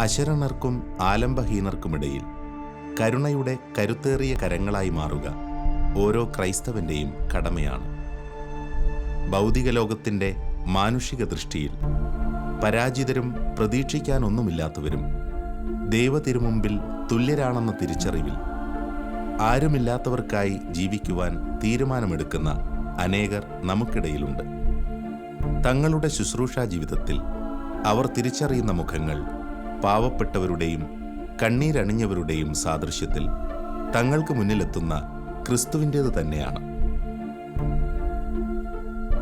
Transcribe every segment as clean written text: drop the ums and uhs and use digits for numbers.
അശരണർക്കും ആലംബഹീനർക്കുമിടയിൽ കരുണയുടെ കരുത്തേറിയ കരങ്ങളായി മാറുക ഓരോ ക്രൈസ്തവന്റെയും കടമയാണ്. ഭൗതിക ലോകത്തിൻ്റെ മാനുഷിക ദൃഷ്ടിയിൽ പരാജിതരും പ്രതീക്ഷിക്കാനൊന്നുമില്ലാത്തവരും ദൈവതിരുമുമ്പിൽ തുല്യരാണെന്ന തിരിച്ചറിവിൽ ആരുമില്ലാത്തവർക്കായി ജീവിക്കുവാൻ തീരുമാനമെടുക്കുന്ന അനേകർ നമുക്കിടയിലുണ്ട്. തങ്ങളുടെ ശുശ്രൂഷാ ജീവിതത്തിൽ അവർ തിരിച്ചറിയുന്ന മുഖങ്ങൾ പാവപ്പെട്ടവരുടെയും കണ്ണീരണിഞ്ഞവരുടെയും സാദൃശ്യത്തിൽ തങ്ങൾക്ക് മുന്നിലെത്തുന്ന ക്രിസ്തുവിൻ്റേത് തന്നെയാണ്.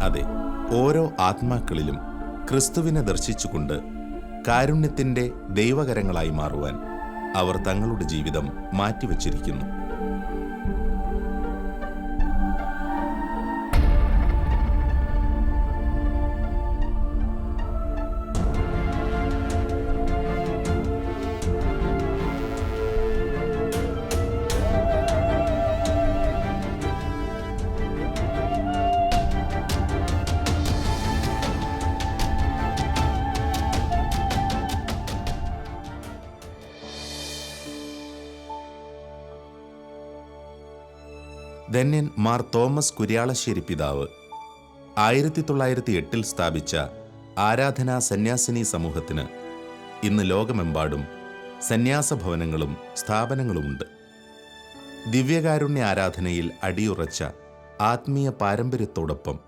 അതെ, ഓരോ ആത്മാക്കളിലും ക്രിസ്തുവിനെ ദർശിച്ചുകൊണ്ട് കാരുണ്യത്തിൻ്റെ ദൈവകരങ്ങളായി മാറുവാൻ അവർ തങ്ങളുടെ ജീവിതം മാറ്റിവെച്ചിരിക്കുന്നു. ധന്യൻ മാർ തോമസ് കുര്യാളശ്ശേരി പിതാവ് 1908 സ്ഥാപിച്ച ആരാധനാ സന്യാസിനി സമൂഹത്തിന് ഇന്ന് ലോകമെമ്പാടും സന്യാസഭവനങ്ങളും സ്ഥാപനങ്ങളുമുണ്ട്. ദിവ്യകാരുണ്യ ആരാധനയിൽ അടിയുറച്ച ആത്മീയ പാരമ്പര്യത്തോടൊപ്പം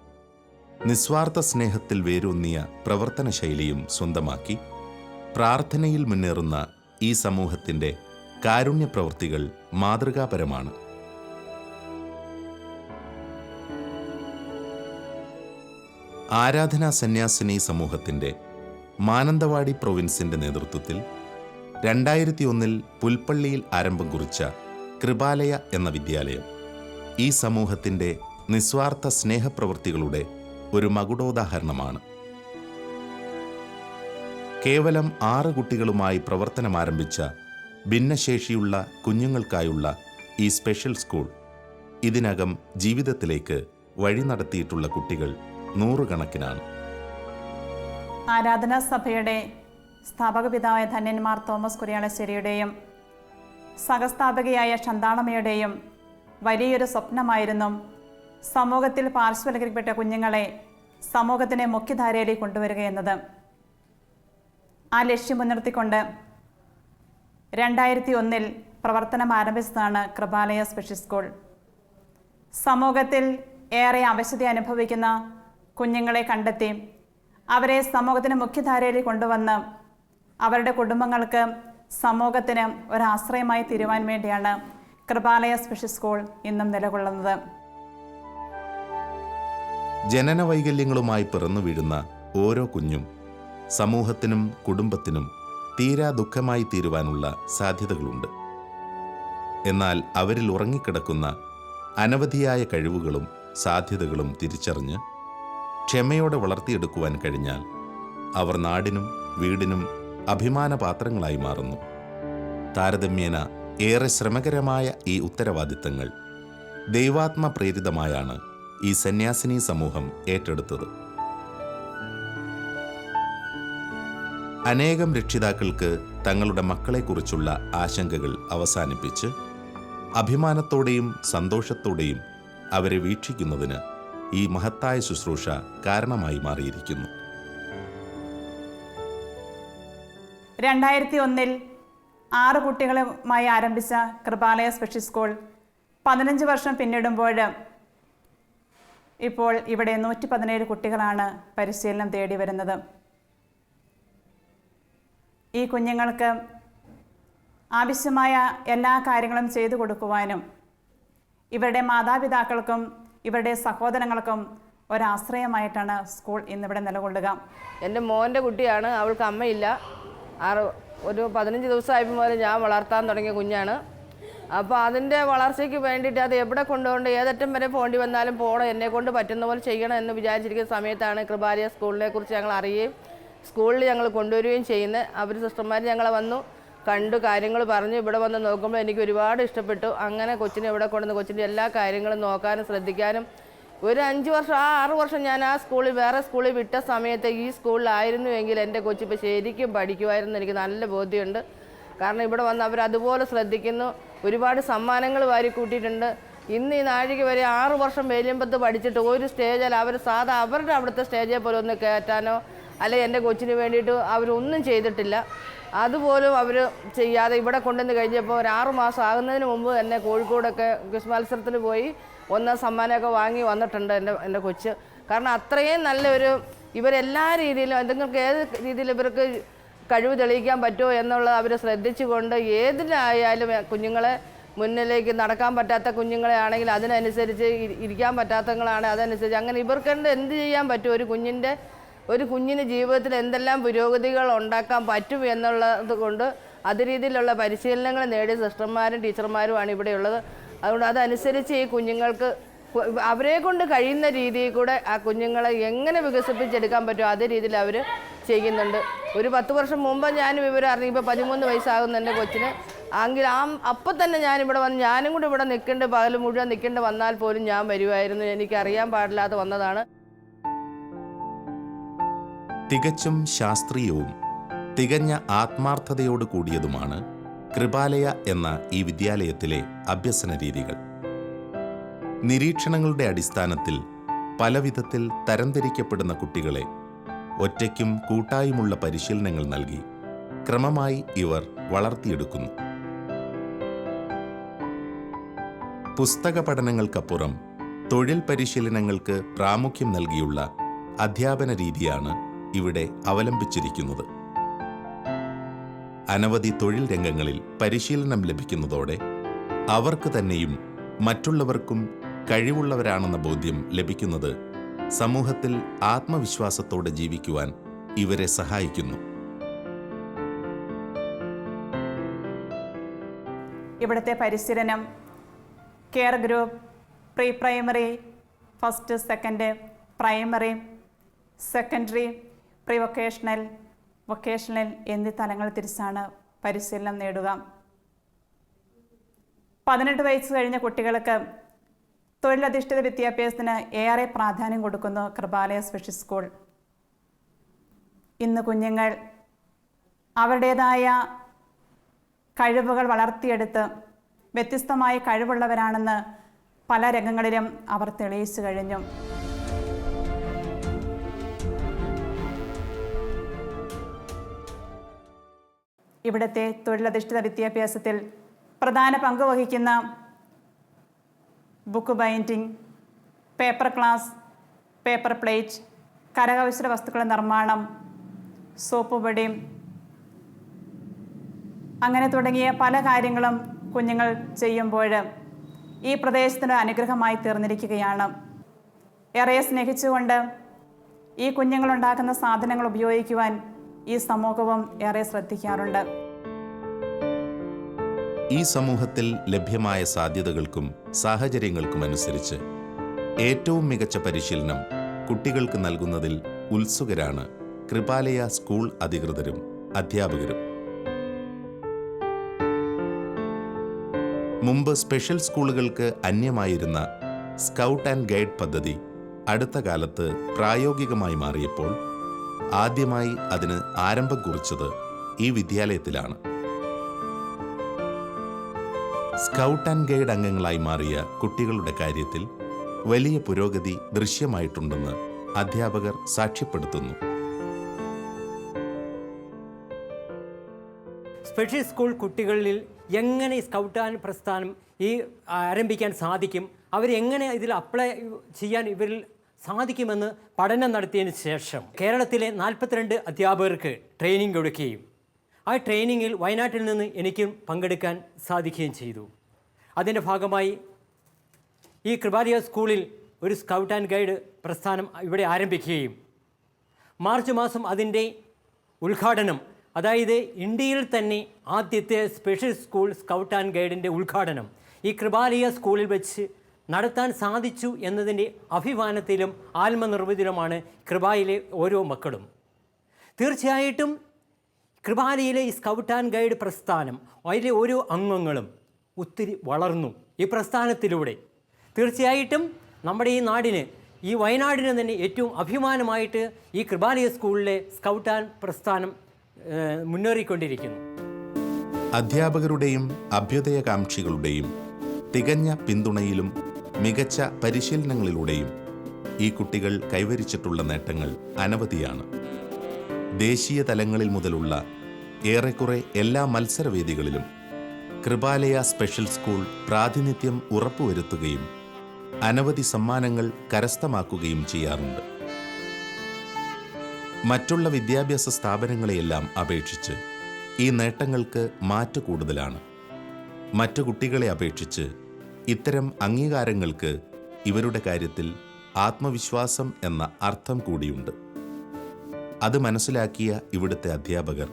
നിസ്വാർത്ഥ സ്നേഹത്തിൽ വേരൂന്നിയ പ്രവർത്തന ശൈലിയും സ്വന്തമാക്കി പ്രാർത്ഥനയിൽ മുന്നേറുന്ന ഈ സമൂഹത്തിൻ്റെ കാരുണ്യ പ്രവൃത്തികൾ മാതൃകാപരമാണ്. ആരാധനാ സന്യാസിനി സമൂഹത്തിൻ്റെ മാനന്തവാടി പ്രൊവിൻസിൻ്റെ നേതൃത്വത്തിൽ 2001 പുൽപ്പള്ളിയിൽ ആരംഭം കുറിച്ച കൃപാലയ എന്ന വിദ്യാലയം ഈ സമൂഹത്തിൻ്റെ നിസ്വാർത്ഥ സ്നേഹപ്രവൃത്തികളുടെ ഒരു മകുടോദാഹരണമാണ്. കേവലം 6 കുട്ടികളുമായി പ്രവർത്തനമാരംഭിച്ച ഭിന്നശേഷിയുള്ള കുഞ്ഞുങ്ങൾക്കായുള്ള ഈ സ്പെഷ്യൽ സ്കൂൾ ഇതിനകം ജീവിതത്തിലേക്ക് വഴി നടത്തിയിട്ടുള്ള കുട്ടികൾ നൂറുകണക്കിനാണ്. ആരാധനാ സഭയുടെ സ്ഥാപക പിതാവായ ധന്യൻ മാർ തോമസ് കുര്യാളശ്ശേരിയുടെയും സഹസ്ഥാപകയായ ശന്താളമ്മയുടെയും വലിയൊരു സ്വപ്നമായിരുന്നു സമൂഹത്തിൽ പാർശ്വവൽക്കരിക്കപ്പെട്ട കുഞ്ഞുങ്ങളെ സമൂഹത്തിൻ്റെ മുഖ്യധാരയിലേക്ക് കൊണ്ടുവരിക എന്നത്. ആ ലക്ഷ്യം മുൻനിർത്തിക്കൊണ്ട് 2001 പ്രവർത്തനം ആരംഭിച്ചതാണ് കൃപാലയ സ്പെഷ്യൽ സ്കൂൾ. സമൂഹത്തിൽ ഏറെ അവശത അനുഭവിക്കുന്ന കുഞ്ഞുങ്ങളെ കണ്ടെത്തി അവരെ സമൂഹത്തിന് മുഖ്യധാരയിലേക്ക് കൊണ്ടുവന്ന് അവരുടെ കുടുംബങ്ങൾക്ക് സമൂഹത്തിന് ഒരാശ്രയമായി തീരുവാൻ വേണ്ടിയാണ് കൃപാലയ സ്പെഷ്യൽ സ്കൂൾ ഇന്നും നിലകൊള്ളുന്നത്. ജനന വൈകല്യങ്ങളുമായി പിറന്നു വീഴുന്ന ഓരോ കുഞ്ഞും സമൂഹത്തിനും കുടുംബത്തിനും തീരാ ദുഃഖമായി തീരുവാനുള്ള സാധ്യതകളുണ്ട്. എന്നാൽ അവരിൽ ഉറങ്ങിക്കിടക്കുന്ന അനവധിയായ കഴിവുകളും സാധ്യതകളും തിരിച്ചറിഞ്ഞ് ക്ഷമയോടെ വളർത്തിയെടുക്കുവാൻ കഴിഞ്ഞാൽ അവർ നാടിനും വീടിനും അഭിമാനപാത്രങ്ങളായി മാറുന്നു. താരതമ്യേന ഏറെ ശ്രമകരമായ ഈ ഉത്തരവാദിത്തങ്ങൾ ദൈവാത്മ പ്രേരിതമായാണ് ഈ സന്യാസിനി സമൂഹം ഏറ്റെടുത്തത്. അനേകം രക്ഷിതാക്കൾക്ക് തങ്ങളുടെ മക്കളെക്കുറിച്ചുള്ള ആശങ്കകൾ അവസാനിപ്പിച്ച് അഭിമാനത്തോടെയും സന്തോഷത്തോടെയും അവരെ വീക്ഷിക്കുന്നതിന് ഈ മഹത്തായ ശുശ്രൂഷ കാരണമായി മാറിയിരിക്കുന്നു. 2001 6 കുട്ടികളുമായി ആരംഭിച്ച കൃപാലയ സ്പെഷ്യൽ സ്കൂൾ 15 വർഷം പിന്നിടുമ്പോൾ ഇപ്പോൾ ഇവിടെ 117 കുട്ടികളാണ് പരിശീലനം തേടി വരുന്നത്. ഈ കുഞ്ഞുങ്ങൾക്ക് ആവശ്യമായ എല്ലാ കാര്യങ്ങളും ചെയ്തു കൊടുക്കുവാനും ഇവരുടെ മാതാപിതാക്കൾക്കും ഇവരുടെ സഹോദരങ്ങൾക്കും ഒരാശ്രയമായിട്ടാണ് സ്കൂൾ ഇന്നിവിടെ നിലകൊള്ളുക. എൻ്റെ മോൻ്റെ കുട്ടിയാണ്, അവൾക്ക് അമ്മയില്ല. ഒരു 15 ദിവസമായപ്പോൾ മുതൽ ഞാൻ വളർത്താൻ തുടങ്ങിയ കുഞ്ഞാണ്. അപ്പോൾ അതിൻ്റെ വളർച്ചയ്ക്ക് വേണ്ടിയിട്ട് അത് എവിടെ കൊണ്ടുകൊണ്ട് ഏതറ്റം വരെ പോകേണ്ടി വന്നാലും പോകണം, എന്നെക്കൊണ്ട് പറ്റുന്ന പോലെ ചെയ്യണം എന്ന് വിചാരിച്ചിരിക്കുന്ന സമയത്താണ് കൃപാലയ സ്കൂളിനെ കുറിച്ച് ഞങ്ങൾ അറിയുകയും സ്കൂളിൽ ഞങ്ങൾ കൊണ്ടുവരികയും ചെയ്യുന്നത്. അവർ സിസ്റ്റർമാർ ഞങ്ങളെ വന്നു കണ്ടു കാര്യങ്ങൾ പറഞ്ഞു. ഇവിടെ വന്ന് നോക്കുമ്പോൾ എനിക്ക് ഒരുപാട് ഇഷ്ടപ്പെട്ടു. അങ്ങനെ കൊച്ചിനെ ഇവിടെ കൊണ്ടുവന്ന് കൊച്ചിൻ്റെ എല്ലാ കാര്യങ്ങളും നോക്കാനും ശ്രദ്ധിക്കാനും ഒരു 5 വർഷം 6 വർഷം ഞാൻ ആ സ്കൂളിൽ വേറെ സ്കൂളിൽ വിട്ട സമയത്ത് ഈ സ്കൂളിലായിരുന്നുവെങ്കിൽ എൻ്റെ കൊച്ചിപ്പോൾ ശരിക്കും പഠിക്കുമായിരുന്നു. എനിക്ക് നല്ല ബോധ്യമുണ്ട്. കാരണം ഇവിടെ വന്ന് അവർ അതുപോലെ ശ്രദ്ധിക്കുന്നു. ഒരുപാട് സമ്മാനങ്ങൾ വാരി കൂട്ടിയിട്ടുണ്ട്. ഇന്ന് ഈ നാഴിക വരെ 6 വർഷം വേലിയമ്പത്ത് പഠിച്ചിട്ട് ഒരു സ്റ്റേജിൽ അവർ അവരുടെ അവിടുത്തെ സ്റ്റേജിൽ പോലെ ഒന്ന് കയറ്റാനോ അല്ലെങ്കിൽ എൻ്റെ കൊച്ചിന് വേണ്ടിയിട്ട് അവരൊന്നും ചെയ്തിട്ടില്ല. അതുപോലും അവർ ചെയ്യാതെ ഇവിടെ കൊണ്ടുവന്ന് കഴിഞ്ഞപ്പോൾ ഒരു 6 മാസം ആകുന്നതിന് മുമ്പ് തന്നെ കോഴിക്കോടൊക്കെ ക്വിസ് മത്സരത്തിന് പോയി 1 സമ്മാനമൊക്കെ വാങ്ങി വന്നിട്ടുണ്ട് എൻ്റെ കൊച്ച്. കാരണം അത്രയും നല്ലൊരു ഇവരെല്ലാ രീതിയിലും എന്തെങ്കിലും ഏത് രീതിയിൽ ഇവർക്ക് കഴിവ് തെളിയിക്കാൻ പറ്റുമോ എന്നുള്ളത് അവർ ശ്രദ്ധിച്ചുകൊണ്ട് ഏതിലായാലും കുഞ്ഞുങ്ങളെ മുന്നിലേക്ക് നടക്കാൻ പറ്റാത്ത കുഞ്ഞുങ്ങളെ ആണെങ്കിൽ അതിനനുസരിച്ച് ഇരിക്കാൻ പറ്റാത്തങ്ങളാണ് അതനുസരിച്ച് അങ്ങനെ ഇവർക്ക് എന്ത് ചെയ്യാൻ പറ്റും ഒരു കുഞ്ഞിന് ജീവിതത്തിൽ എന്തെല്ലാം പുരോഗതികൾ ഉണ്ടാക്കാൻ പറ്റും എന്നുള്ളത് കൊണ്ട് അത് രീതിയിലുള്ള പരിശീലനങ്ങൾ നേടിയ സിസ്റ്റർമാരും ടീച്ചർമാരുമാണ് ഇവിടെയുള്ളത്. അതുകൊണ്ട് അതനുസരിച്ച് ഈ കുഞ്ഞുങ്ങൾക്ക് അവരെ കൊണ്ട് കഴിയുന്ന രീതിയിൽ കൂടെ ആ കുഞ്ഞുങ്ങളെ എങ്ങനെ വികസിപ്പിച്ചെടുക്കാൻ പറ്റുമോ അതേ രീതിയിൽ അവർ ചെയ്യുന്നുണ്ട്. ഒരു 10 വർഷം മുമ്പ് ഞാനും വിവരം അറിഞ്ഞു. ഇപ്പോൾ 13 വയസ്സാകുന്ന എൻ്റെ കൊച്ചിന് എങ്കിൽ അപ്പം തന്നെ ഞാനിവിടെ വന്ന് ഞാനും കൂടെ ഇവിടെ നിൽക്കേണ്ട പകൽ മുഴുവൻ നിൽക്കേണ്ട വന്നാൽ പോലും ഞാൻ വരുമായിരുന്നു. എനിക്കറിയാൻ പാടില്ലാതെ വന്നതാണ്. തികച്ചും ശാസ്ത്രീയവും തികഞ്ഞ ആത്മാർത്ഥതയോട് കൂടിയതുമാണ് കൃപാലയ എന്ന ഈ വിദ്യാലയത്തിലെ അഭ്യസന രീതികൾ. നിരീക്ഷണങ്ങളുടെ അടിസ്ഥാനത്തിൽ പലവിധത്തിൽ തരംതിരിക്കപ്പെടുന്ന കുട്ടികളെ ഒറ്റയ്ക്കും കൂട്ടായുമുള്ള പരിശീലനങ്ങൾ നൽകി ക്രമമായി ഇവർ വളർത്തിയെടുക്കുന്നു. പുസ്തക പഠനങ്ങൾക്കപ്പുറം തൊഴിൽ പരിശീലനങ്ങൾക്ക് പ്രാമുഖ്യം നൽകിയുള്ള അധ്യാപന രീതിയാണ് ഇവിടെ അവലംബിച്ചിരിക്കുന്നത്. അനവധി തൊഴിൽ രംഗങ്ങളിൽ പരിശീലനം ലഭിക്കുന്നതോടെ അവർക്ക് തന്നെയും മറ്റുള്ളവർക്കും കഴിവുള്ളവരാണെന്ന ബോധ്യം ലഭിക്കുന്നത് സമൂഹത്തിൽ ആത്മവിശ്വാസത്തോടെ ജീവിക്കുവാൻ ഇവരെ സഹായിക്കുന്നു. ഇവിടുത്തെ പരിശീലനം care group, pre primary, first second, primary, secondary, pre vocational, vocational എന്നീ തലങ്ങൾ തിരിച്ചാണ് പരിശീലനം നേടുക. 18 വയസ്സ് കഴിഞ്ഞ കുട്ടികൾക്ക് തൊഴിലധിഷ്ഠിത വിദ്യാഭ്യാസത്തിന് ഏറെ പ്രാധാന്യം കൊടുക്കുന്നു കൃപാലയ സ്പെഷ്യൽ സ്കൂൾ. ഇന്ന് കുഞ്ഞുങ്ങൾ അവരുടേതായ കഴിവുകൾ വളർത്തിയെടുത്ത് വ്യത്യസ്തമായ കഴിവുള്ളവരാണെന്ന് പല രംഗങ്ങളിലും അവർ തെളിയിച്ചു കഴിഞ്ഞു. ഇവിടുത്തെ തൊഴിലധിഷ്ഠിത വിദ്യാഭ്യാസത്തിൽ പ്രധാന പങ്ക് വഹിക്കുന്ന book binding, paper class, paper plate, കരകൗശല വസ്തുക്കളുടെ നിർമ്മാണം, സോപ്പ് പൊടി, അങ്ങനെ തുടങ്ങിയ പല കാര്യങ്ങളും കുഞ്ഞുങ്ങൾ ചെയ്യുമ്പോൾ ഈ പ്രദേശത്തിന് അനുഗ്രഹമായി തീർന്നിരിക്കുകയാണ്. ഏറെ സ്നേഹിച്ചുകൊണ്ട് ഈ കുഞ്ഞുങ്ങളുണ്ടാക്കുന്ന സാധനങ്ങൾ ഉപയോഗിക്കുവാൻ ഈ സമൂഹവും ഏറെ ശ്രദ്ധിക്കാറുണ്ട്. ഈ സമൂഹത്തിൽ ലഭ്യമായ സാധ്യതകൾക്കും സാഹചര്യങ്ങൾക്കും അനുസരിച്ച് ഏറ്റവും മികച്ച പരിശീലനം കുട്ടികൾക്ക് നൽകുന്നതിൽ ഉത്സുകരാണ് കൃപാലയ സ്കൂൾ അധികൃതരും അധ്യാപകരും. മുമ്പ് സ്പെഷ്യൽ സ്കൂളുകൾക്ക് അന്യമായിരുന്ന സ്കൗട്ട് ആൻഡ് ഗൈഡ് പദ്ധതി അടുത്ത കാലത്ത് പ്രായോഗികമായി മാറിയപ്പോൾ ആദ്യമായി അതിന് ആരംഭം കുറിച്ചത് ഈ വിദ്യാലയത്തിലാണ്. സ്കൗട്ട് ആൻഡ് ഗൈഡ് അംഗങ്ങളായി മാറിയ കുട്ടികളുടെ കാര്യത്തിൽ വലിയ പുരോഗതി ദൃശ്യമായിട്ടുണ്ടെന്ന് അധ്യാപകർ സാക്ഷ്യപ്പെടുത്തുന്നു. സ്പെഷ്യൽ സ്കൂൾ കുട്ടികളിൽ എങ്ങനെ സ്കൗട്ട് ആൻഡ് പ്രസ്ഥാനം ആരംഭിക്കാൻ സാധിക്കും, അവരെങ്ങനെ ഇതിൽ അപ്ലൈ ചെയ്യാൻ ഇവരിൽ സാധിക്കുമെന്ന് പഠനം നടത്തിയതിന് ശേഷം കേരളത്തിലെ 42 അധ്യാപകർക്ക് ട്രെയിനിങ് കൊടുക്കുകയും ആ ട്രെയിനിങ്ങിൽ വയനാട്ടിൽ നിന്ന് എനിക്കും പങ്കെടുക്കാൻ സാധിക്കുകയും ചെയ്തു. അതിൻ്റെ ഭാഗമായി ഈ കൃപാലയ സ്കൂളിൽ ഒരു സ്കൗട്ട് ആൻഡ് ഗൈഡ് പ്രസ്ഥാനം ഇവിടെ ആരംഭിക്കുകയും മാർച്ച് മാസം അതിൻ്റെ ഉദ്ഘാടനം, അതായത് ഇന്ത്യയിൽ തന്നെ ആദ്യത്തെ സ്പെഷ്യൽ സ്കൂൾ സ്കൗട്ട് ആൻഡ് ഗൈഡിൻ്റെ ഉദ്ഘാടനം ഈ കൃപാലയ സ്കൂളിൽ വെച്ച് നടത്താൻ സാധിച്ചു എന്നതിൻ്റെ അഭിമാനത്തിലും ആത്മനിർവൃതിയിലുമാണ് കൃപായിലെ ഓരോ മക്കളും. തീർച്ചയായിട്ടും കൃപാലയിലെ ഈ സ്കൗട്ട് ആൻഡ് ഗൈഡ് പ്രസ്ഥാനം അതിലെ ഓരോ അംഗങ്ങളും ഒത്തിരി വളർന്നു ഈ പ്രസ്ഥാനത്തിലൂടെ. തീർച്ചയായിട്ടും നമ്മുടെ ഈ നാടിന്, ഈ വയനാടിന് തന്നെ ഏറ്റവും അഭിമാനമായിട്ട് ഈ കൃപാലയ സ്കൂളിലെ സ്കൗട്ട് ആൻഡ് പ്രസ്ഥാനം മുന്നേറിക്കൊണ്ടിരിക്കുന്നു. അധ്യാപകരുടെയും അഭ്യുദയകാംക്ഷികളുടെയും തികഞ്ഞ പിന്തുണയിലും മികച്ച പരിശീലനങ്ങളിലൂടെയും ഈ കുട്ടികൾ കൈവരിച്ചിട്ടുള്ള നേട്ടങ്ങൾ അനവധിയാണ്. ദേശീയ തലങ്ങളിൽ മുതലുള്ള ഏറെക്കുറെ എല്ലാ മത്സരവേദികളിലും കൃപാലയ സ്പെഷ്യൽ സ്കൂൾ പ്രാതിനിധ്യം ഉറപ്പുവരുത്തുകയും അനവധി സമ്മാനങ്ങൾ കരസ്ഥമാക്കുകയും ചെയ്യാറുണ്ട്. മറ്റുള്ള വിദ്യാഭ്യാസ സ്ഥാപനങ്ങളെയെല്ലാം അപേക്ഷിച്ച് ഈ നേട്ടങ്ങൾക്ക് മാറ്റ് കൂടുതലാണ്. മറ്റു കുട്ടികളെ അപേക്ഷിച്ച് ഇത്തരം അംഗീകാരങ്ങൾക്ക് ഇവരുടെ കാര്യത്തിൽ ആത്മവിശ്വാസം എന്ന അർത്ഥം കൂടിയുണ്ട്. അത് മനസ്സിലാക്കിയ ഇവിടുത്തെ അധ്യാപകർ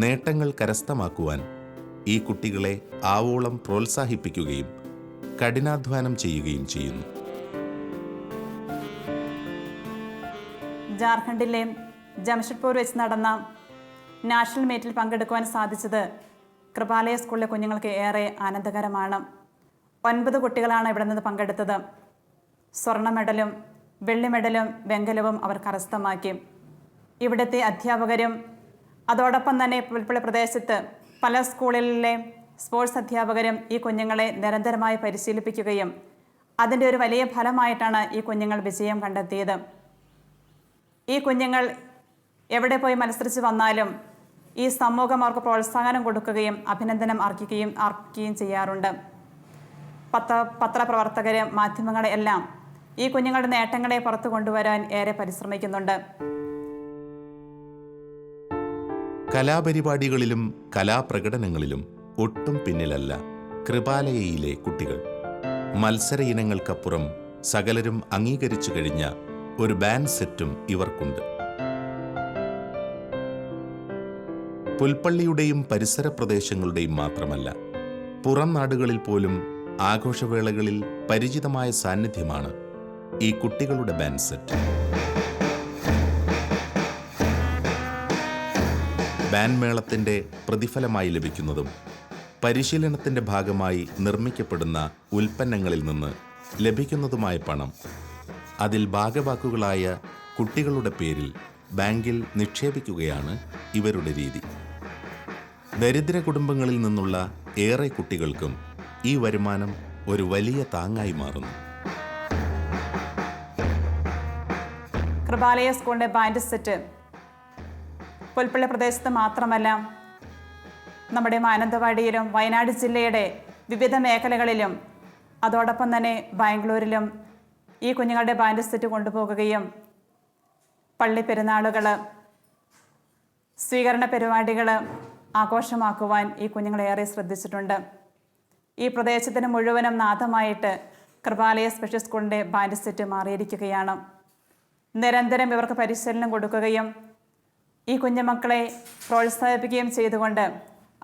നേട്ടങ്ങൾ കരസ്ഥമാക്കുവാൻ ഈ കുട്ടികളെ ആവോളം പ്രോത്സാഹിപ്പിക്കുകയും കഠിനാധ്വാനം ചെയ്യുകയും ചെയ്യുന്നു. ജാർഖണ്ഡിലെ ജംഷഡ്പൂർ വെച്ച് നടന്ന നാഷണൽ മീറ്റിൽ പങ്കെടുക്കുവാൻ സാധിച്ചത് കൃപാലയ സ്കൂളിലെ കുഞ്ഞുങ്ങൾക്ക് ഏറെ ആനന്ദകരമാണ്. 9 കുട്ടികളാണ് ഇവിടെ നിന്ന് പങ്കെടുത്തത്. സ്വർണ്ണ മെഡലും വെള്ളി മെഡലും വെങ്കലവും അവർ കരസ്ഥമാക്കി. ഇവിടുത്തെ അധ്യാപകരും അതോടൊപ്പം തന്നെ പുൽപ്പള്ളി പ്രദേശത്ത് പല സ്കൂളിലെ സ്പോർട്സ് അധ്യാപകരും ഈ കുഞ്ഞുങ്ങളെ നിരന്തരമായി പരിശീലിപ്പിക്കുകയും അതിൻ്റെ ഒരു വലിയ ഫലമായിട്ടാണ് ഈ കുഞ്ഞുങ്ങൾ വിജയം കണ്ടെത്തിയത്. ഈ കുഞ്ഞുങ്ങൾ എവിടെ പോയി മത്സരിച്ച് വന്നാലും ഈ സമൂഹം അവർക്ക് പ്രോത്സാഹനം കൊടുക്കുകയും അഭിനന്ദനം അർപ്പിക്കുകയും ചെയ്യാറുണ്ട്. പത്രപ്രവർത്തകർ, മാധ്യമങ്ങളെ എല്ലാം ഈ കുഞ്ഞുങ്ങളുടെ നേട്ടങ്ങളെ പുറത്തു കൊണ്ടുവരാൻ ഏറെ പരിശ്രമിക്കുന്നുണ്ട്. കലാപരിപാടികളിലും കലാപ്രകടനങ്ങളിലും ഒട്ടും പിന്നിലല്ല കൃപാലയയിലെ കുട്ടികൾ. മത്സര ഇനങ്ങൾക്കപ്പുറം സകലരും അംഗീകരിച്ചു കഴിഞ്ഞ ഒരു ബാൻഡ് സെറ്റും ഇവർക്കുണ്ട്. പുൽപ്പള്ളിയുടെയും പരിസര പ്രദേശങ്ങളുടെയും മാത്രമല്ല, പുറം നാടുകളിൽ പോലും ആഘോഷവേളകളിൽ പരിചിതമായ സാന്നിധ്യമാണ് ഈ കുട്ടികളുടെ ബാൻഡ് സെറ്റ്. ബാൻഡ് മേളത്തിൻ്റെ പ്രതിഫലമായി ലഭിക്കുന്നതും പരിശീലനത്തിൻ്റെ ഭാഗമായി നിർമ്മിക്കപ്പെടുന്ന ഉൽപ്പന്നങ്ങളിൽ നിന്ന് ലഭിക്കുന്നതുമായ പണം അതിൽ ഭാഗവാക്കുകളായ കുട്ടികളുടെ പേരിൽ ബാങ്കിൽ നിക്ഷേപിക്കുകയാണ് ഇവരുടെ രീതി. ദരിദ്ര കുടുംബങ്ങളിൽ നിന്നുള്ള ഏറെ കുട്ടികൾക്കും ഈ വരുമാനം ഒരു വലിയ താങ്ങായി മാറുന്നു. കൃപാലയ സ്കൂളിൻ്റെ ബാൻഡ് സെറ്റ് പുൽപ്പള്ളി പ്രദേശത്ത് മാത്രമല്ല, നമ്മുടെ മാനന്തവാടിയിലും വയനാട് ജില്ലയുടെ വിവിധ മേഖലകളിലും അതോടൊപ്പം തന്നെ ബാംഗ്ലൂരിലും ഈ കുഞ്ഞുങ്ങളുടെ ബാൻഡ് സെറ്റ് കൊണ്ടുപോകുകയും പള്ളി പെരുന്നാളുകൾ, സ്വീകരണ പരിപാടികൾ ആഘോഷമാക്കുവാൻ ഈ കുഞ്ഞുങ്ങളേറെ ശ്രദ്ധിച്ചിട്ടുണ്ട്. ഈ പ്രദേശത്തിന് മുഴുവനും നാഥമായിട്ട് കൃപാലയ സ്പെഷ്യൽ സ്കൂളിൻ്റെ ബാൻഡ് സെറ്റ് മാറിയിരിക്കുകയാണ്. നിരന്തരം ഇവർക്ക് പരിശീലനം കൊടുക്കുകയും ഈ കുഞ്ഞുമക്കളെ പ്രോത്സാഹിപ്പിക്കുകയും ചെയ്തുകൊണ്ട്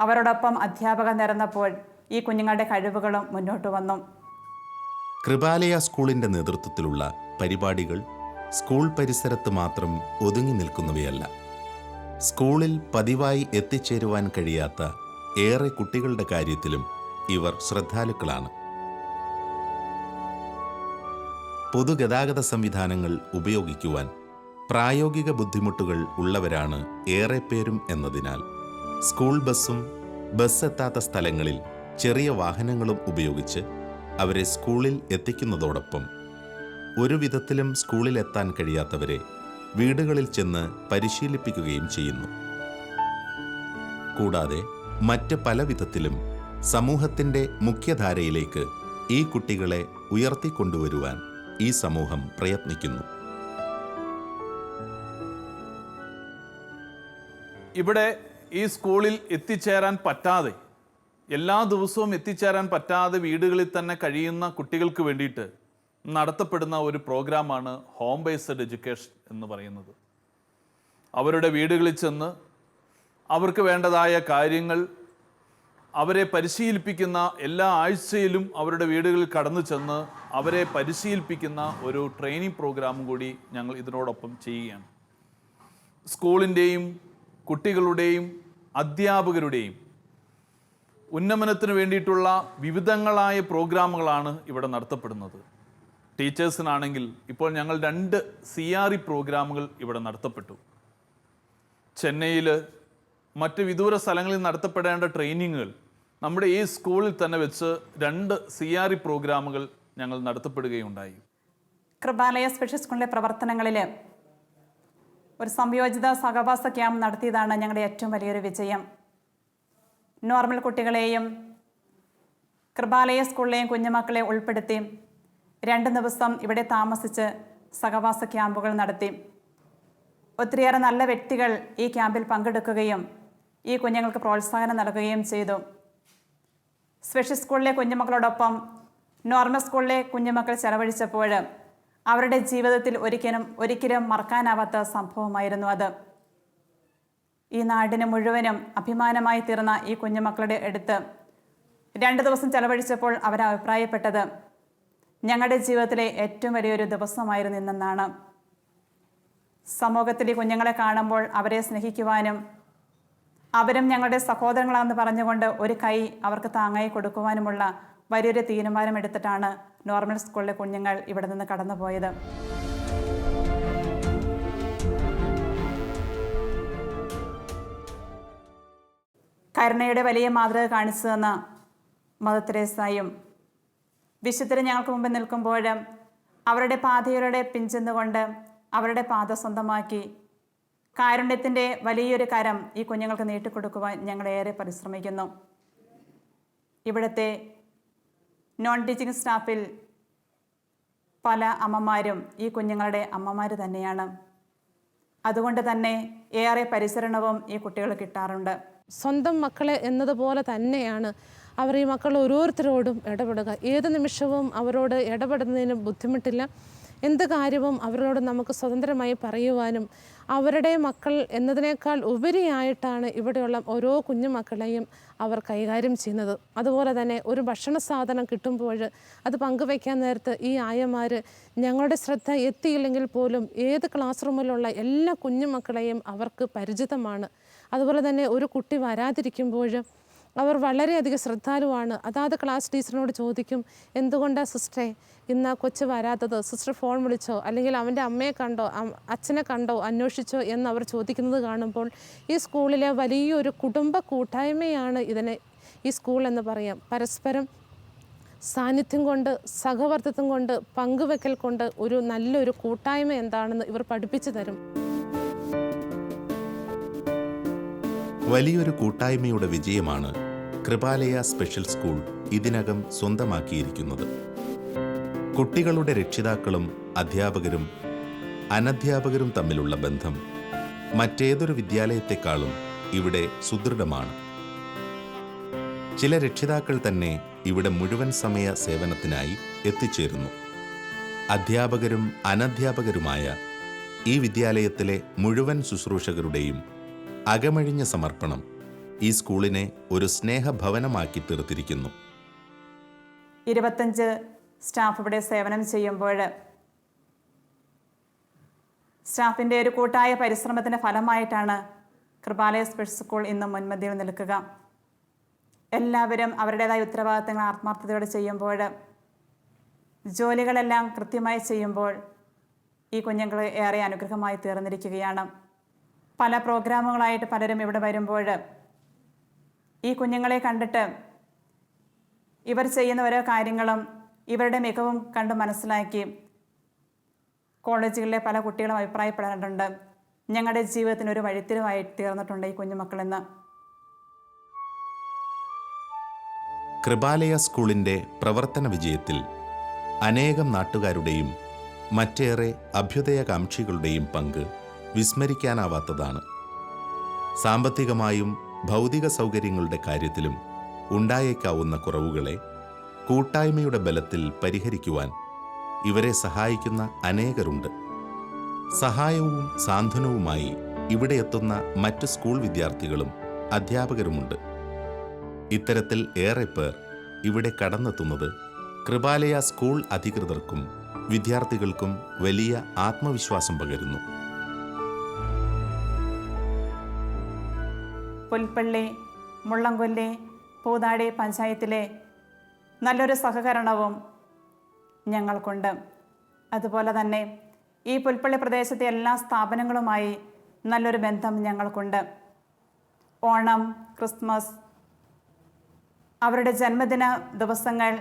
അവരോടൊപ്പം അധ്യാപകർ നിരന്നപ്പോൾ ഈ കുഞ്ഞുങ്ങളുടെ കഴിവുകളും മുന്നോട്ട് വന്നു. കൃപാലയ സ്കൂളിൻ്റെ നേതൃത്വത്തിലുള്ള പരിപാടികൾ സ്കൂൾ പരിസരത്ത് മാത്രം ഒതുങ്ങി നിൽക്കുന്നവയല്ല. സ്കൂളിൽ പതിവായി എത്തിച്ചേരുവാൻ കഴിയാത്ത ഏറെ കുട്ടികളുടെ കാര്യത്തിലും ഇവർ ശ്രദ്ധാലുക്കളാണ്. പൊതുഗതാഗത സംവിധാനങ്ങൾ ഉപയോഗിക്കുവാൻ പ്രായോഗിക ബുദ്ധിമുട്ടുകൾ ഉള്ളവരാണ് ഏറെ പേരും എന്നതിനാൽ സ്കൂൾ ബസ്സും ബസ് എത്താത്ത സ്ഥലങ്ങളിൽ ചെറിയ വാഹനങ്ങളും ഉപയോഗിച്ച് അവരെ സ്കൂളിൽ എത്തിക്കുന്നതോടൊപ്പം ഒരു വിധത്തിലും സ്കൂളിൽ എത്താൻ കഴിയാത്തവരെ വീടുകളിൽ ചെന്ന് പരിശീലിപ്പിക്കുകയും ചെയ്യുന്നു. കൂടാതെ മറ്റ് പല വിധത്തിലും സമൂഹത്തിൻ്റെ മുഖ്യധാരയിലേക്ക് ഈ കുട്ടികളെ ഉയർത്തിക്കൊണ്ടുവരുവാൻ ഈ സമൂഹം പ്രയത്നിക്കുന്നു. ഇവിടെ ഈ സ്കൂളിൽ എത്തിച്ചേരാൻ പറ്റാതെ, എല്ലാ ദിവസവും എത്തിച്ചേരാൻ പറ്റാതെ വീടുകളിൽ തന്നെ കഴിയുന്ന കുട്ടികൾക്ക് വേണ്ടിയിട്ട് നടത്തപ്പെടുന്ന ഒരു പ്രോഗ്രാമാണ് ഹോം ബേസ്ഡ് എഡ്യൂക്കേഷൻ എന്ന് പറയുന്നത്. അവരുടെ വീടുകളിൽ ചെന്ന് അവർക്ക് വേണ്ടതായ കാര്യങ്ങൾ അവരെ പരിശീലിപ്പിക്കുന്ന, എല്ലാ ആഴ്ചയിലും അവരുടെ വീടുകളിൽ കടന്നു ചെന്ന് അവരെ പരിശീലിപ്പിക്കുന്ന ഒരു ട്രെയിനിങ് പ്രോഗ്രാമും കൂടി ഞങ്ങൾ ഇതിനോടൊപ്പം ചെയ്യുകയാണ്. സ്കൂളിൻ്റെയും കുട്ടികളുടെയും അധ്യാപകരുടെയും ഉന്നമനത്തിന് വേണ്ടിയിട്ടുള്ള വിവിധങ്ങളായ പ്രോഗ്രാമുകളാണ് ഇവിടെ നടത്തപ്പെടുന്നത്. ടീച്ചേഴ്സിനാണെങ്കിൽ ഇപ്പോൾ ഞങ്ങൾ 2 CRE പ്രോഗ്രാമുകൾ ഇവിടെ നടത്തപ്പെട്ടു. ചെന്നൈയിൽ മറ്റ് വിദൂര സ്ഥലങ്ങളിൽ നടത്തപ്പെടേണ്ട ട്രെയിനിങ്ങുകൾ നമ്മുടെ ഈ സ്കൂളിൽ തന്നെ വെച്ച് 2 CRE പ്രോഗ്രാമുകൾ ഞങ്ങൾ നടത്തപ്പെടുകയുണ്ടായി. കൃപാലയ സ്പെഷ്യൽ സ്കൂളിലെ പ്രവർത്തനങ്ങളിൽ ഒരു സംയോജിത സഹവാസ ക്യാമ്പ് നടത്തിയതാണ് ഞങ്ങളുടെ ഏറ്റവും വലിയൊരു വിജയം. നോർമൽ കുട്ടികളെയും കൃപാലയ സ്കൂളിലെയും കുഞ്ഞുമക്കളെ ഉൾപ്പെടുത്തി 2 ദിവസം ഇവിടെ താമസിച്ച് സഹവാസ ക്യാമ്പുകൾ നടത്തി. ഒത്തിരിയേറെ നല്ല വ്യക്തികൾ ഈ ക്യാമ്പിൽ പങ്കെടുക്കുകയും ഈ കുഞ്ഞുങ്ങൾക്ക് പ്രോത്സാഹനം നൽകുകയും ചെയ്തു. സ്പെഷ്യൽ സ്കൂളിലെ കുഞ്ഞുമക്കളോടൊപ്പം നോർമൽ സ്കൂളിലെ കുഞ്ഞുമക്കൾ ചെലവഴിച്ചപ്പോൾ അവരുടെ ജീവിതത്തിൽ ഒരിക്കലും മറക്കാനാവാത്ത സംഭവമായിരുന്നു അത്. ഈ നാടിന് മുഴുവനും അഭിമാനമായി തീർന്ന ഈ കുഞ്ഞുമക്കളുടെ അടുത്ത് 2 ദിവസം ചെലവഴിച്ചപ്പോൾ അവർ അഭിപ്രായപ്പെട്ടത് ഞങ്ങളുടെ ജീവിതത്തിലെ ഏറ്റവും വലിയൊരു ദിവസമായിരുന്നു ഇന്നെന്നാണ്. സമൂഹത്തിൽ ഈ കുഞ്ഞുങ്ങളെ കാണുമ്പോൾ അവരെ സ്നേഹിക്കുവാനും അവരും ഞങ്ങളുടെ സഹോദരങ്ങളാണെന്ന് പറഞ്ഞുകൊണ്ട് ഒരു കൈ അവർക്ക് താങ്ങായി കൊടുക്കുവാനുമുള്ള വലിയൊരു തീരുമാനമെടുത്തിട്ടാണ് നോർമൽ സ്കൂളിലെ കുഞ്ഞുങ്ങൾ ഇവിടെ നിന്ന് കടന്നുപോയത്. കരുണയുടെ വലിയ മാതൃക കാണിച്ചു തന്ന മദർ തെരേസയും വിശുദ്ധരെ ഞങ്ങൾക്ക് മുമ്പിൽ നിൽക്കുമ്പോൾ അവരുടെ പാതയുടെ പിഞ്ചെന്നുകൊണ്ട് അവരുടെ പാത സ്വന്തമാക്കി കാരുണ്യത്തിൻ്റെ വലിയൊരു കരം ഈ കുഞ്ഞുങ്ങൾക്ക് നീട്ടിക്കൊടുക്കുവാൻ ഞങ്ങളേറെ പരിശ്രമിക്കുന്നു. ഇവിടുത്തെ നോൺ ടീച്ചിങ് സ്റ്റാഫിൽ പല അമ്മമാരും ഈ കുഞ്ഞുങ്ങളുടെ അമ്മമാർ തന്നെയാണ്. അതുകൊണ്ട് തന്നെ ഏറെ പരിചരണവും ഈ കുട്ടികൾ കിട്ടാറുണ്ട്. സ്വന്തം മക്കളെ എന്നതുപോലെ തന്നെയാണ് അവർ ഈ മക്കൾ ഓരോരുത്തരോടും ഇടപെടുക. ഏത് നിമിഷവും അവരോട് ഇടപെടുന്നതിന് ബുദ്ധിമുട്ടില്ല. എന്ത് കാര്യവും അവരോട് നമുക്ക് സ്വതന്ത്രമായി പറയുവാനും അവരുടെ മക്കൾ എന്നതിനേക്കാൾ ഉപരിയായിട്ടാണ് ഇവിടെയുള്ള ഓരോ കുഞ്ഞു മക്കളെയും അവർ കൈകാര്യം ചെയ്യുന്നത്. അതുപോലെ തന്നെ ഒരു ഭക്ഷണ സാധനം കിട്ടുമ്പോൾ അത് പങ്കുവയ്ക്കാൻ നേരത്ത് ഈ ആയമാർ ഞങ്ങളുടെ ശ്രദ്ധ എത്തിയില്ലെങ്കിൽ പോലും ഏത് ക്ലാസ് റൂമിലുള്ള എല്ലാ കുഞ്ഞു മക്കളെയും അവർക്ക് പരിചിതമാണ്. അതുപോലെ തന്നെ ഒരു കുട്ടി വരാതിരിക്കുമ്പോൾ അവർ വളരെയധികം ശ്രദ്ധാലുവാണ്. അതാത് ക്ലാസ് ടീച്ചറിനോട് ചോദിക്കും, എന്തുകൊണ്ടാണ് സിസ്റ്ററെ ഇന്ന് കൊച്ച് വരാത്തത്? സിസ്റ്റർ ഫോൺ വിളിച്ചോ, അല്ലെങ്കിൽ അവൻ്റെ അമ്മയെ കണ്ടോ, അച്ഛനെ കണ്ടോ, അന്വേഷിച്ചോ എന്ന് അവർ ചോദിക്കുന്നത് കാണുമ്പോൾ ഈ സ്കൂളിലെ വലിയൊരു കുടുംബ കൂട്ടായ്മയാണ് ഇതിനെ ഈ സ്കൂൾ എന്ന് പറയാം. പരസ്പരം സാന്നിധ്യം കൊണ്ട്, സഹവർത്തിത്വം കൊണ്ട്, പങ്കുവെക്കൽ കൊണ്ട് ഒരു നല്ലൊരു കൂട്ടായ്മ എന്താണെന്ന് ഇവർ പഠിപ്പിച്ചു തരും. വലിയൊരു കൂട്ടായ്മയുടെ വിജയമാണ് കൃപാലയ സ്പെഷ്യൽ സ്കൂൾ ഇതിനകം സ്വന്തമാക്കിയിരിക്കുന്നത്. കുട്ടികളുടെ രക്ഷിതാക്കളും അധ്യാപകരും അനധ്യാപകരും തമ്മിലുള്ള ബന്ധം മറ്റേതൊരു വിദ്യാലയത്തെക്കാളും ഇവിടെ സുദൃഢമാണ്. ചില രക്ഷിതാക്കൾ തന്നെ ഇവിടെ മുഴുവൻ സമയ സേവനത്തിനായി എത്തിച്ചേരുന്നു. അധ്യാപകരും അനധ്യാപകരുമായ ഈ വിദ്യാലയത്തിലെ മുഴുവൻ ശുശ്രൂഷകരുടെയും അകമഴിഞ്ഞ സമർപ്പണം ഈ സ്കൂളിനെ ഒരു സ്നേഹഭവനമാക്കി തീർത്തിരിക്കുന്നു. 25 സ്റ്റാഫ് ഇവിടെ സേവനം ചെയ്യുമ്പോൾ സ്റ്റാഫിൻ്റെ ഒരു കൂട്ടായ പരിശ്രമത്തിൻ്റെ ഫലമായിട്ടാണ് കൃപാലയ സ്പെഷ്യൽ സ്കൂൾ ഇന്നും മുൻപന്തിയിൽ നിൽക്കുക. എല്ലാവരും അവരുടേതായ ഉത്തരവാദിത്തങ്ങൾ ആത്മാർത്ഥതയോടെ ചെയ്യുമ്പോൾ, ജോലികളെല്ലാം കൃത്യമായി ചെയ്യുമ്പോൾ ഈ കുഞ്ഞുങ്ങൾ ഏറെ അനുഗ്രഹമായി തീർന്നിരിക്കുകയാണ്. പല പ്രോഗ്രാമുകളായിട്ട് പലരും ഇവിടെ വരുമ്പോൾ ഈ കുഞ്ഞുങ്ങളെ കണ്ടിട്ട് ഇവർ ചെയ്യുന്ന ഓരോ കാര്യങ്ങളും ഇവരുടെ മികവും കണ്ട് മനസ്സിലാക്കി കോളേജുകളിലെ പല കുട്ടികളും അഭിപ്രായപ്പെടാറുണ്ട്, ഞങ്ങളുടെ ജീവിതത്തിന് ഒരു വഴിത്തിരിവായി തീർന്നിട്ടുണ്ട് ഈ കുഞ്ഞുമക്കളെന്ന്. കൃപാലയ സ്കൂളിൻ്റെ പ്രവർത്തന വിജയത്തിൽ അനേകം നാട്ടുകാരുടെയും മറ്റേറെ അഭ്യുദയകാംക്ഷികളുടെയും പങ്ക് വിസ്മരിക്കാനാവാത്തതാണ്. സാമ്പത്തികമായും ഭൗതിക സൗകര്യങ്ങളുടെ കാര്യത്തിലും ഉണ്ടായേക്കാവുന്ന കുറവുകളെ കൂട്ടായ്മയുടെ ബലത്തിൽ പരിഹരിക്കുവാൻ ഇവരെ സഹായിക്കുന്ന അനേകരുണ്ട്. സഹായവും സാന്ത്വനവുമായി ഇവിടെ എത്തുന്ന മറ്റ് സ്കൂൾ വിദ്യാർത്ഥികളും അധ്യാപകരുമുണ്ട്. ഇത്തരത്തിൽ ഏറെ പേർ ഇവിടെ കടന്നെത്തുന്നത് കൃപാലയ സ്കൂൾ അധികൃതർക്കും വിദ്യാർത്ഥികൾക്കും വലിയ ആത്മവിശ്വാസം പകരുന്നു. പുൽപ്പള്ളി, മുള്ളംകൊല്ലി, പൂതാടി പഞ്ചായത്തിലെ നല്ലൊരു സഹകരണവും ഞങ്ങൾക്കുണ്ട്. അതുപോലെ തന്നെ ഈ പുൽപ്പള്ളി പ്രദേശത്തെ എല്ലാ സ്ഥാപനങ്ങളുമായി നല്ലൊരു ബന്ധം ഞങ്ങൾക്കുണ്ട്. ഓണം, ക്രിസ്മസ്, അവരുടെ ജന്മദിന ദിവസങ്ങൾ,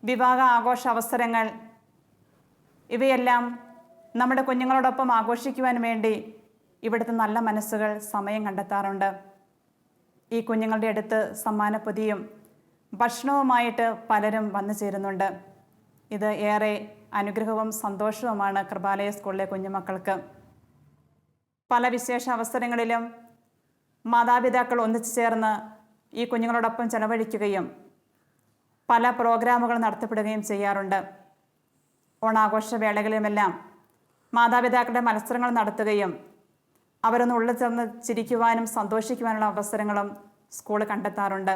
വിവാഹ ആഘോഷ അവസരങ്ങൾ, ഇവയെല്ലാം നമ്മുടെ കുഞ്ഞുങ്ങളോടൊപ്പം ആഘോഷിക്കുവാൻ വേണ്ടി ഇവിടുത്തെ നല്ല മനസ്സുകൾ സമയം കണ്ടെത്താറുണ്ട്. ഈ കുഞ്ഞുങ്ങളുടെ അടുത്ത് സമ്മാനപ്പൊതിയും ഭക്ഷണവുമായിട്ട് പലരും വന്നു ചേരുന്നുണ്ട്. ഇത് ഏറെ അനുഗ്രഹവും സന്തോഷവുമാണ് കൃപാലയ സ്കൂളിലെ കുഞ്ഞുമക്കൾക്ക്. പല വിശേഷ അവസരങ്ങളിലും മാതാപിതാക്കൾ ഒന്നിച്ചു ചേർന്ന് ഈ കുഞ്ഞുങ്ങളോടൊപ്പം ചെലവഴിക്കുകയും പല പ്രോഗ്രാമുകൾ നടത്തപ്പെടുകയും ചെയ്യാറുണ്ട്. ഓണാഘോഷ വേളകളിലുമെല്ലാം മാതാപിതാക്കളുടെ മത്സരങ്ങൾ നടത്തുകയും അവരൊന്ന് ഉള്ളിൽ ചേർന്ന് ചിരിക്കുവാനും സന്തോഷിക്കുവാനുള്ള അവസരങ്ങളും സ്കൂൾ കണ്ടെത്താറുണ്ട്.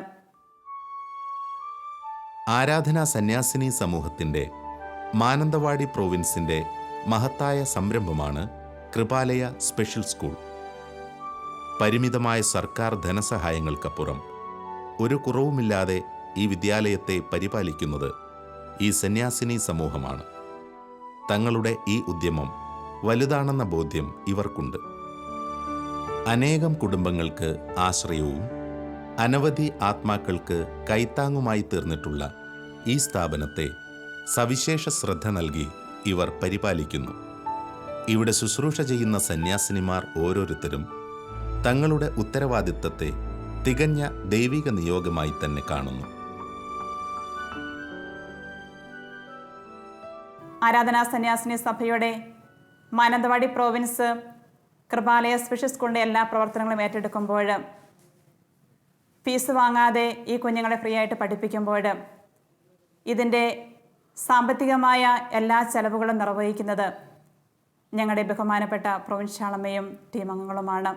ആരാധനാ സന്യാസിനി സമൂഹത്തിൻ്റെ മാനന്തവാടി പ്രോവിൻസിൻ്റെ മഹത്തായ സംരംഭമാണ് കൃപാലയ സ്പെഷ്യൽ സ്കൂൾ. പരിമിതമായ സർക്കാർ ധനസഹായങ്ങൾക്കപ്പുറം ഒരു കുറവുമില്ലാതെ ഈ വിദ്യാലയത്തെ പരിപാലിക്കുന്നത് ഈ സന്യാസിനി സമൂഹമാണ്. തങ്ങളുടെ ഈ ഉദ്യമം വലുതാണെന്ന ബോധ്യം ഇവർക്കുണ്ട്. അനേകം കുടുംബങ്ങൾക്ക് ആശ്രയവും അനവധി ആത്മാക്കൾക്ക് കൈത്താങ്ങുമായി തീർന്നിട്ടുള്ള ഈ സ്ഥാപനത്തെ സവിശേഷ ശ്രദ്ധ നൽകി ഇവർ പരിപാലിക്കുന്നു. ഇവിടെ ശുശ്രൂഷ ചെയ്യുന്ന സന്യാസിനിമാർ ഓരോരുത്തരും തങ്ങളുടെ ഉത്തരവാദിത്തത്തെ തികഞ്ഞ ദൈവിക നിയോഗമായി തന്നെ കാണുന്നു. ആരാധനാ സന്യാസിനി സഭയുടെ മാനന്തവാടി പ്രോവിൻസ് കൃപാലയ സ്പെഷ്യൽ സ്കൂളിൻ്റെ എല്ലാ പ്രവർത്തനങ്ങളും ഏറ്റെടുക്കുമ്പോൾ, ഫീസ് വാങ്ങാതെ ഈ കുഞ്ഞുങ്ങളെ ഫ്രീ ആയിട്ട് പഠിപ്പിക്കുമ്പോൾ ഇതിൻ്റെ സാമ്പത്തികമായ എല്ലാ ചെലവുകളും നിർവഹിക്കുന്നത് ഞങ്ങളുടെ ബഹുമാനപ്പെട്ട പ്രൊവിൻഷ്യാളമ്മയും ടീം അംഗങ്ങളുമാണ്.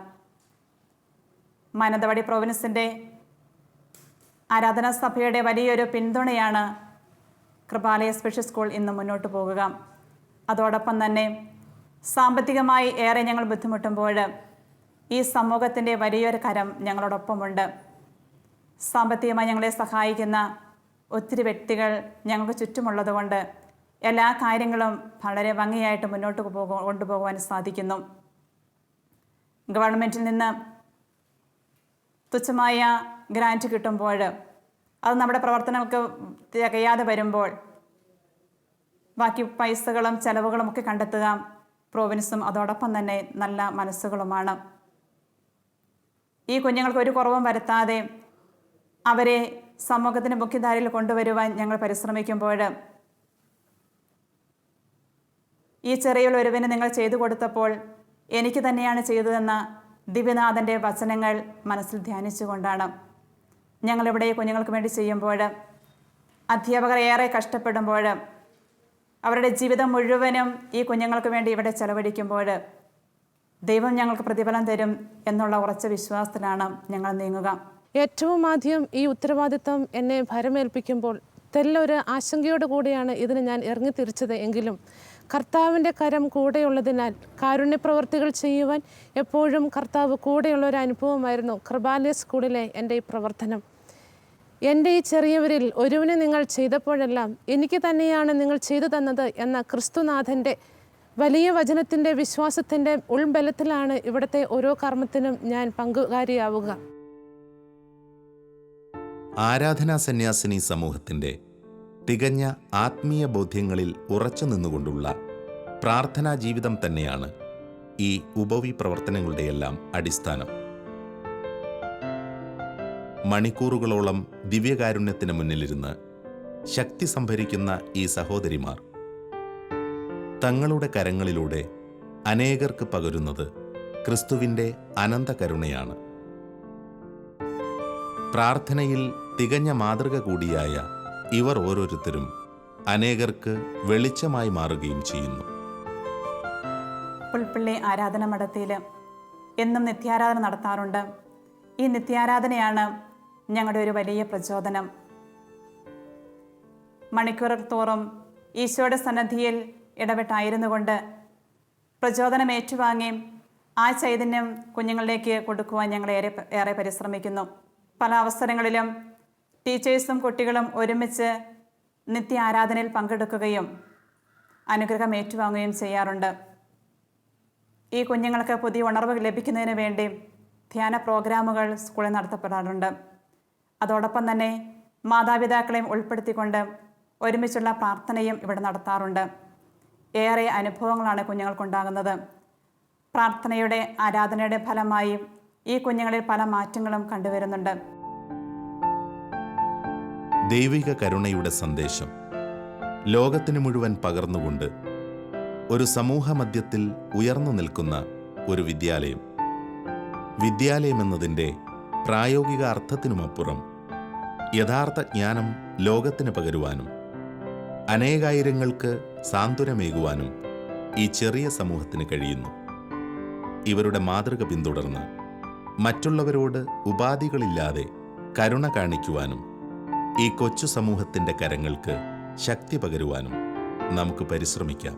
മാനന്തവാടി പ്രോവിൻസിൻ്റെ ആരാധനാ സഭയുടെ വലിയൊരു പിന്തുണയാണ് കൃപാലയ സ്പെഷ്യൽ സ്കൂൾ ഇന്ന് മുന്നോട്ട് പോകുക. അതോടൊപ്പം തന്നെ സാമ്പത്തികമായി ഏറെ ഞങ്ങൾ ബുദ്ധിമുട്ടുമ്പോൾ ഈ സമൂഹത്തിൻ്റെ വലിയൊരു കരം ഞങ്ങളോടൊപ്പമുണ്ട്. സാമ്പത്തികമായി ഞങ്ങളെ സഹായിക്കുന്ന ഒത്തിരി വ്യക്തികൾ ഞങ്ങൾക്ക് ചുറ്റുമുള്ളതുകൊണ്ട് എല്ലാ കാര്യങ്ങളും വളരെ ഭംഗിയായിട്ട് മുന്നോട്ട് കൊണ്ടുപോകുവാൻ സാധിക്കുന്നു. ഗവൺമെൻറ്റിൽ നിന്ന് തുച്ഛമായ ഗ്രാൻറ്റ് കിട്ടുമ്പോൾ അത് നമ്മുടെ പ്രവർത്തനങ്ങൾക്ക് തികയാതെ വരുമ്പോൾ ബാക്കി പൈസകളും ചെലവുകളും ഒക്കെ കണ്ടെത്തുക പ്രോവിൻസും അതോടൊപ്പം തന്നെ നല്ല മനസ്സുകളുമാണ്. ഈ കുഞ്ഞുങ്ങൾക്ക് ഒരു കുറവും വരുത്താതെ അവരെ സമൂഹത്തിൻ്റെ മുഖ്യധാരയിൽ കൊണ്ടുവരുവാൻ ഞങ്ങൾ പരിശ്രമിക്കുമ്പോൾ ഈ ചെറിയൊരുവിന് നിങ്ങൾ ചെയ്തു കൊടുത്തപ്പോൾ എനിക്ക് തന്നെയാണ് ചെയ്തതെന്ന ദിവ്യനാഥൻ്റെ വചനങ്ങൾ മനസ്സിൽ ധ്യാനിച്ചുകൊണ്ടാണ് ഞങ്ങളിവിടെ ഈ കുഞ്ഞുങ്ങൾക്ക് വേണ്ടി ചെയ്യുമ്പോൾ, അധ്യാപകർ ഏറെ കഷ്ടപ്പെടുമ്പോൾ, അവരുടെ ജീവിതം മുഴുവനും ഈ കുഞ്ഞുങ്ങൾക്ക് വേണ്ടി ഇവിടെ ചെലവഴിക്കുമ്പോൾ ദൈവം ഞങ്ങൾക്ക് പ്രതിഫലം തരും എന്നുള്ള ഉറച്ച വിശ്വാസത്തിലാണ് ഞങ്ങൾ നീങ്ങുക. ഏറ്റവും ആദ്യം ഈ ഉത്തരവാദിത്തം എന്നെ ഭരമേൽപ്പിക്കുമ്പോൾ തെല്ലൊരു ആശങ്കയോട് കൂടിയാണ് ഇതിന് ഞാൻ ഇറങ്ങിത്തിരിച്ചത്. എങ്കിലും കർത്താവിൻ്റെ കരം കൂടെയുള്ളതിനാൽ കാരുണ്യപ്രവർത്തികൾ ചെയ്യുവാൻ എപ്പോഴും കർത്താവ് കൂടെയുള്ളൊരു അനുഭവമായിരുന്നു കൃപാലയ സ്കൂളിലെ എൻ്റെ ഈ പ്രവർത്തനം. എൻ്റെ ഈ ചെറിയവരിൽ ഒരുവനെ നിങ്ങൾ ചെയ്തപ്പോഴെല്ലാം എനിക്ക് തന്നെയാണ് നിങ്ങൾ ചെയ്തു തന്നത് എന്ന ക്രിസ്തുനാഥൻ്റെ വലിയ വചനത്തിൻ്റെ വിശ്വാസത്തിൻ്റെ ഉൾബലത്തിലാണ് ഇവിടുത്തെ ഓരോ കർമ്മത്തിനും ഞാൻ പങ്കുകാരിയാവുക. ആരാധനാ സന്യാസിനി സമൂഹത്തിൻ്റെ തികഞ്ഞ ആത്മീയ ബോധ്യങ്ങളിൽ ഉറച്ചു നിന്നുകൊണ്ടുള്ള പ്രാർത്ഥനാ ജീവിതം തന്നെയാണ് ഈ ഉപവി പ്രവർത്തനങ്ങളുടെയെല്ലാം അടിസ്ഥാനം. മണിക്കൂറുകളോളം ദിവ്യകാരുണ്യത്തിന് മുന്നിലിരുന്ന് ശക്തി സംഭരിക്കുന്ന ഈ സഹോദരിമാർ തങ്ങളുടെ കരങ്ങളിലൂടെ അനേകർക്ക് പകരുന്നത് ക്രിസ്തുവിൻ്റെ അനന്ത കരുണയാണ്. പ്രാർത്ഥനയിൽ തികഞ്ഞ മാതൃക കൂടിയായ ഇവർ ഓരോരുത്തരും അനേകർക്ക് വെളിച്ചമായി മാറുകയും ചെയ്യുന്നു. പുൽപ്പള്ളി ആരാധന മഠത്തിൽ എന്നും നിത്യാരാധന നടത്താറുണ്ട്. ഈ നിത്യാരാധനയാണ് ഞങ്ങളുടെ ഒരു വലിയ പ്രചോദനം. മണിക്കൂറുകൾ തോറും ഈശോയുടെ സന്നദ്ധിയിൽ ഇടപെട്ടായിരുന്നു കൊണ്ട് പ്രചോദനം ഏറ്റുവാങ്ങി ആ ചൈതന്യം കുഞ്ഞുങ്ങളിലേക്ക് കൊടുക്കുവാൻ ഞങ്ങൾ ഏറെ പരിശ്രമിക്കുന്നു. പല അവസരങ്ങളിലും ടീച്ചേഴ്സും കുട്ടികളും ഒരുമിച്ച് നിത്യ ആരാധനയിൽ പങ്കെടുക്കുകയും അനുഗ്രഹം ഏറ്റുവാങ്ങുകയും ചെയ്യാറുണ്ട്. ഈ കുഞ്ഞുങ്ങൾക്ക് പുതിയ ഉണർവ് ലഭിക്കുന്നതിന് വേണ്ടി ധ്യാന പ്രോഗ്രാമുകൾ സ്കൂളിൽ നടത്തപ്പെടാറുണ്ട്. അതോടൊപ്പം തന്നെ മാതാപിതാക്കളെയും ഉൾപ്പെടുത്തിക്കൊണ്ട് ഒരുമിച്ചുള്ള പ്രാർത്ഥനയും ഇവിടെ നടത്താറുണ്ട്. ഏറെ അനുഭവങ്ങളാണ് കുഞ്ഞുങ്ങൾക്കുണ്ടാകുന്നത്. പ്രാർത്ഥനയുടെ ആരാധനയുടെ ഫലമായി ഈ കുഞ്ഞുങ്ങളിൽ പല മാറ്റങ്ങളും കണ്ടുവരുന്നുണ്ട്. ദൈവിക കരുണയുടെ സന്ദേശം ലോകത്തിന് മുഴുവൻ പകർന്നുകൊണ്ട് ഒരു സമൂഹമധ്യത്തിൽ ഉയർന്നു നിൽക്കുന്ന ഒരു വിദ്യാലയം. വിദ്യാലയം എന്നതിൻ്റെ പ്രായോഗിക അർത്ഥത്തിനുമപ്പുറം യഥാർത്ഥ ജ്ഞാനം ലോകത്തിന് പകരുവാനും അനേകായിരങ്ങൾക്ക് സാന്ത്വനമേകുവാനും ഈ ചെറിയ സമൂഹത്തിന് കഴിയുന്നു. ഇവരുടെ മാതൃക പിന്തുടർന്ന് മറ്റുള്ളവരോട് ഉപാധികളില്ലാതെ കരുണ കാണിക്കുവാനും ഈ കൊച്ചു സമൂഹത്തിൻ്റെ കരങ്ങൾക്ക് ശക്തി പകരുവാനും നമുക്ക് പരിശ്രമിക്കാം.